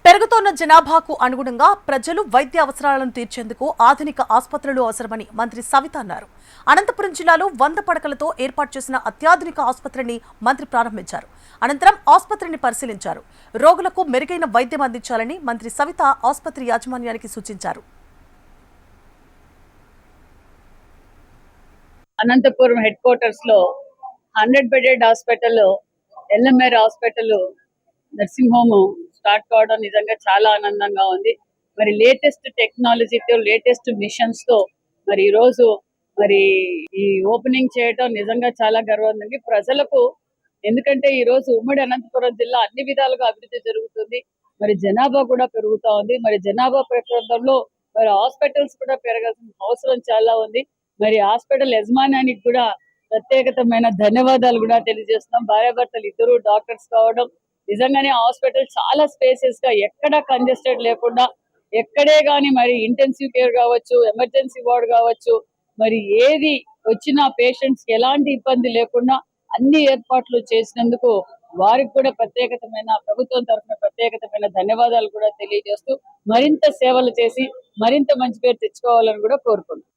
పెరుగుతోన్న జనాభాకు అనుగుణంగా ప్రజలు వైద్య అవసరాలను తీర్చేందుకు ఆధునిక ఆసుపత్రులు అవసరమని మంత్రి సవిత అన్నారు. అనంతపురం జిల్లాలో 100 పడకలతో ఏర్పాటు చేసిన అత్యాధునిక ఆసుపత్రిని మంత్రి ప్రారంభించారు. అనంతరం ఆసుపత్రిని పరిశీలించారు. రోగులకు మెరుగైన వైద్యం అందించాలని మంత్రి సవిత ఆసుపత్రి యాజమాన్యానికి సూచించారు. అనంతపురం హెడ్ క్వార్టర్స్ లో 100 bedded hospital, LMR hospital, nursing home start కావడం నిజంగా చాలా ఆనందంగా ఉంది. మరి లేటెస్ట్ టెక్నాలజీతో, లేటెస్ట్ మిషన్స్ తో మరి ఈ రోజు మరి ఈ ఓపెనింగ్ చేయడం నిజంగా చాలా గర్వంగా ప్రజలకు. ఎందుకంటే ఈ రోజు ఉమ్మడి అనంతపురం జిల్లా అన్ని విధాలుగా అభివృద్ధి జరుగుతుంది. మరి జనాభా కూడా పెరుగుతా ఉంది. మరి జనాభా పెరగడంలో మరి హాస్పిటల్స్ కూడా పెరగాల్సిన అవసరం చాలా ఉంది. మరి హాస్పిటల్ యజమానానికి కూడా ప్రత్యేకమైన ధన్యవాదాలు కూడా తెలియజేస్తున్నాం. భార్యాభర్తలు ఇద్దరు డాక్టర్స్ కావడం నిజంగానే హాస్పిటల్ చాలా స్పేసెస్ గా, ఎక్కడ కంజెస్టెడ్ లేకుండా, ఎక్కడే గాని మరి ఇంటెన్సివ్ కేర్ కావచ్చు, ఎమర్జెన్సీ వార్డ్ కావచ్చు, మరి ఏది వచ్చిన పేషెంట్స్ కి ఎలాంటి ఇబ్బంది లేకుండా అన్ని ఏర్పాట్లు చేసినందుకు వారికి కూడా ప్రభుత్వం తరఫున ప్రత్యేకమైన ధన్యవాదాలు కూడా తెలియజేస్తూ మరింత సేవలు చేసి మరింత మంచి పేరు తెచ్చుకోవాలని కూడా కోరుకుంటున్నాం.